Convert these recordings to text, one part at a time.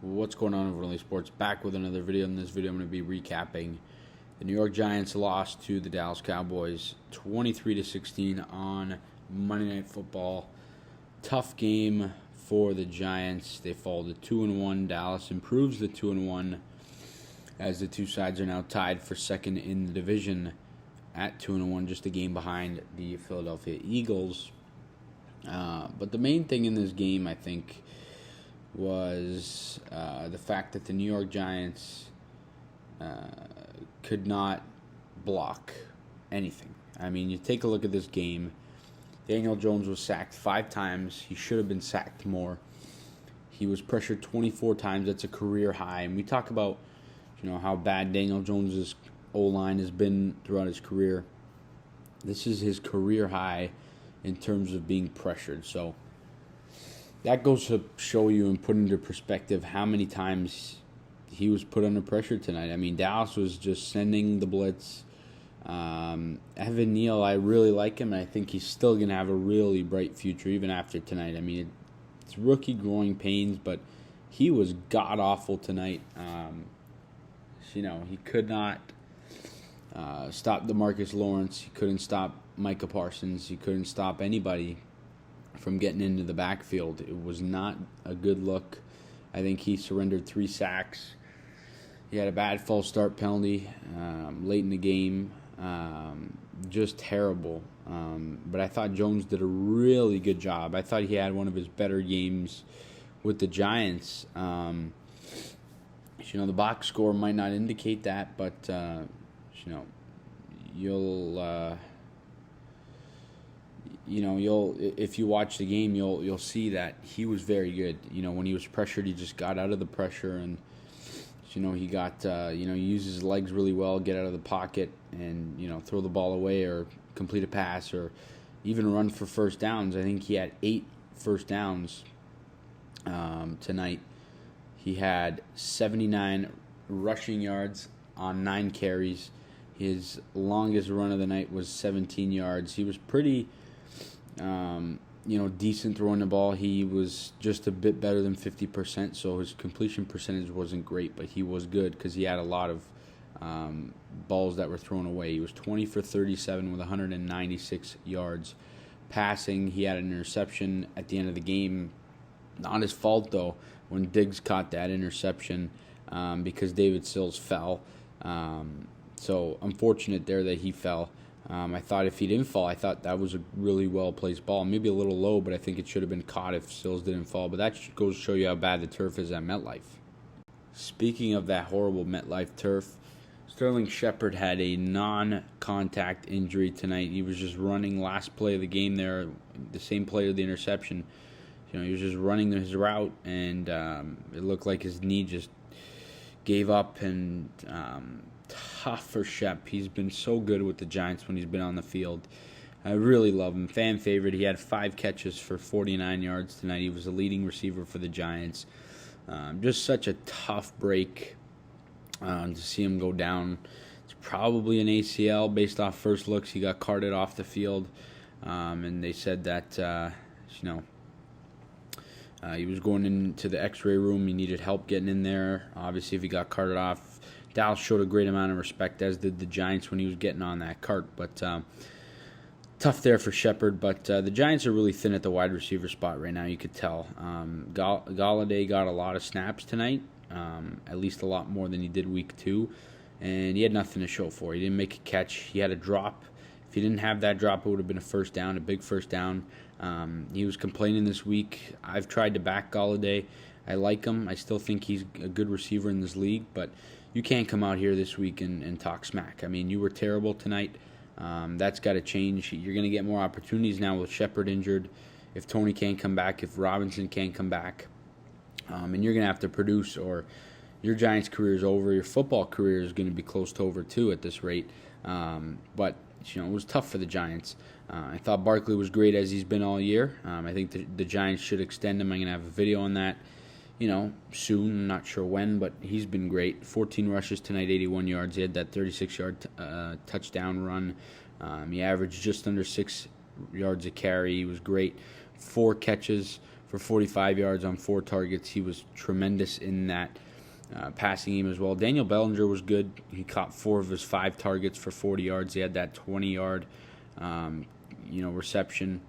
What's going on over Only Sports? Back with another video. In this video, I'm going to be recapping the New York Giants loss to the Dallas Cowboys 23-16 on Monday Night Football. Tough game for the Giants. They fall to 2-1. Dallas improves the 2-1 as the two sides are now tied for second in the division at 2-1, just a game behind the Philadelphia Eagles. But the main thing in this game, I think, was the fact that the New York Giants could not block anything. I mean, you take a look at this game. Daniel Jones was sacked 5 times. He should have been sacked more. He was pressured 24 times. That's a career high. And we talk about, how bad Daniel Jones' O-line has been throughout his career. This is his career high in terms of being pressured. So that goes to show you and put into perspective how many times he was put under pressure tonight. I mean, Dallas was just sending the blitz. Evan Neal, I really like him, and I think he's still going to have a really bright future even after tonight. I mean, it's rookie growing pains, but he was god-awful tonight. He could not stop DeMarcus Lawrence. He couldn't stop Micah Parsons. He couldn't stop anybody from getting into the backfield. It was not a good look. I think he surrendered 3 sacks. He had a bad false start penalty late in the game. Just terrible. But I thought Jones did a really good job. I thought he had one of his better games with the Giants. The box score might not indicate that, but you'll if you watch the game, you'll see that he was very good. When he was pressured, he just got out of the pressure, and he got he uses his legs really well, get out of the pocket, and throw the ball away or complete a pass or even run for first downs. I think he had 8 first downs tonight. He had 79 rushing yards on 9 carries. His longest run of the night was 17 yards. He was pretty, decent throwing the ball. He was just a bit better than 50%, so his completion percentage wasn't great, but he was good because he had a lot of balls that were thrown away. He was 20 for 37 with 196 yards passing. He had an interception at the end of the game. Not his fault, though, when Diggs caught that interception because David Sills fell. So unfortunate there that he fell. I thought if he didn't fall, I thought that was a really well-placed ball. Maybe a little low, but I think it should have been caught if Sills didn't fall. But that goes to show you how bad the turf is at MetLife. Speaking of that horrible MetLife turf, Sterling Shepard had a non-contact injury tonight. He was just running last play of the game there, the same play of the interception. He was just running his route, and it looked like his knee just gave up. And tough for Shep. He's been so good with the Giants when he's been on the field. I really love him. Fan favorite. He had 5 catches for 49 yards tonight. He was the leading receiver for the Giants. Just such a tough break to see him go down. It's probably an ACL based off first looks. He got carted off the field, and they said that he was going into the x-ray room. He needed help getting in there. Obviously, if he got carted off, Dallas showed a great amount of respect, as did the Giants when he was getting on that cart. But tough there for Shepard. But the Giants are really thin at the wide receiver spot right now, you could tell. Galladay got a lot of snaps tonight, at least a lot more than he did week 2. And he had nothing to show for. He didn't make a catch. He had a drop. If he didn't have that drop, it would have been a first down, a big first down. He was complaining this week. I've tried to back Galladay. I like him. I still think he's a good receiver in this league, but you can't come out here this week and talk smack. I mean, you were terrible tonight. That's got to change. You're going to get more opportunities now with Shepard injured. If Tony can't come back, if Robinson can't come back, and you're going to have to produce, or your Giants career is over. Your football career is going to be close to over too at this rate. But it was tough for the Giants. I thought Barkley was great as he's been all year. I think the Giants should extend him. I'm going to have a video on that, soon. I'm not sure when, but he's been great. 14 rushes tonight, 81 yards. He had that 36-yard touchdown run. He averaged just under 6 yards a carry. He was great. 4 catches for for 45 yards on 4 targets. He was tremendous in that passing game as well. Daniel Bellinger was good. He caught 4 of his 5 targets for 40 yards. He had that 20-yard, reception.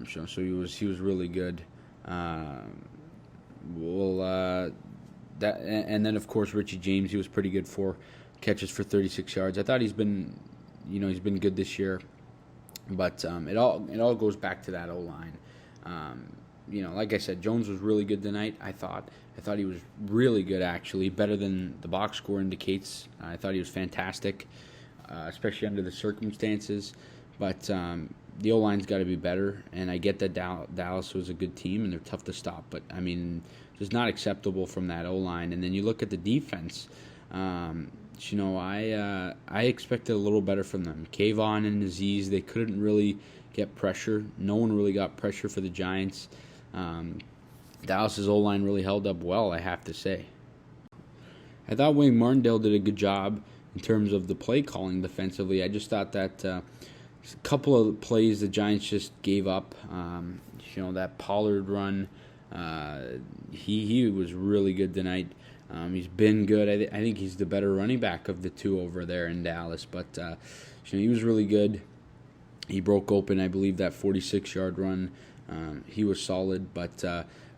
So he was really good. And then of course Richie James, he was pretty good, 4 catches for 36 yards. I thought he's been good this year, but it all goes back to that O-line. Like I said, Jones was really good tonight. I thought he was really good, actually, better than the box score indicates. I thought he was fantastic, especially under the circumstances. But the O-line's got to be better, and I get that Dallas was a good team and they're tough to stop. But I mean, just not acceptable from that O-line. And then you look at the defense. I expected a little better from them. Kayvon and Aziz, they couldn't really get pressure. No one really got pressure for the Giants. Dallas's O-line really held up well, I have to say. I thought Wayne Martindale did a good job in terms of the play calling defensively. I just thought that a couple of plays the Giants just gave up. That Pollard run, he was really good tonight. He's been good. I think he's the better running back of the 2 over there in Dallas. But he was really good. He broke open, I believe, that 46-yard run. He was solid. But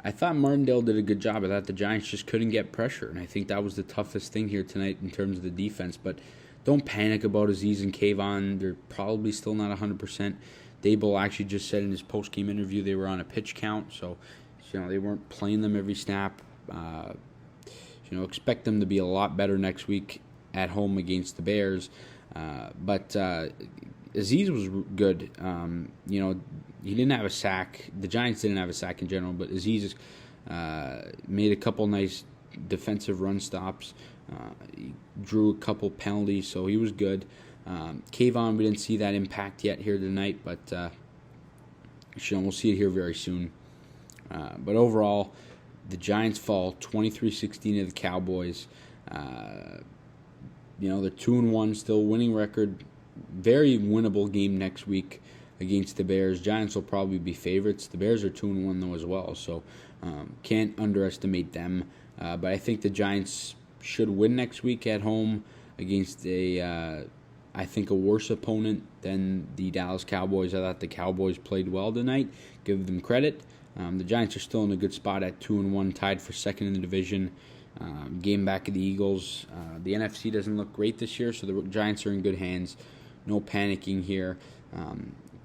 I thought Martindale did a good job. I thought the Giants just couldn't get pressure. And I think that was the toughest thing here tonight in terms of the defense. But don't panic about Aziz and Kayvon. They're probably still not 100%. Dable actually just said in his post-game interview they were on a pitch count. So, they weren't playing them every snap. Expect them to be a lot better next week at home against the Bears. But Aziz was good. He didn't have a sack. The Giants didn't have a sack in general, but Aziz made a couple nice defensive run stops. He drew a couple penalties, so he was good. Kayvon, we didn't see that impact yet here tonight, but we'll see it here very soon. But overall, the Giants fall 23-16 to the Cowboys. They're 2-1, still winning record. Very winnable game next week against the Bears. Giants will probably be favorites. The Bears are 2-1 though as well, so can't underestimate them. But I think the Giants should win next week at home against a worse opponent than the Dallas Cowboys. I thought the Cowboys played well tonight. Give them credit. The Giants are still in a good spot at 2-1, tied for second in the division. Game back of the Eagles. The NFC doesn't look great this year, so the Giants are in good hands. No panicking here.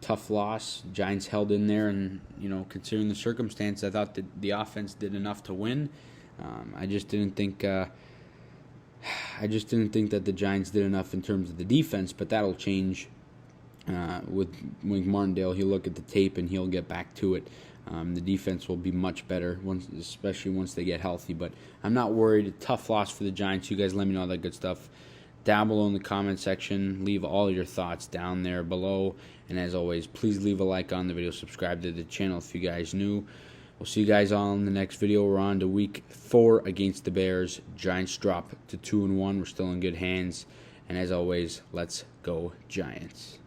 Tough loss. Giants held in there, and considering the circumstance, I thought that the offense did enough to win. I just didn't think that the Giants did enough in terms of the defense, but that'll change with Martindale. He'll look at the tape and he'll get back to it. The defense will be much better, especially once they get healthy. But I'm not worried. A tough loss for the Giants. You guys let me know all that good stuff down below in the comment section. Leave all your thoughts down there below. And as always, please leave a like on the video. Subscribe to the channel if you guys new. We'll see you guys all in the next video. We're on to week 4 against the Bears. Giants drop to 2-1. We're still in good hands. And as always, let's go Giants.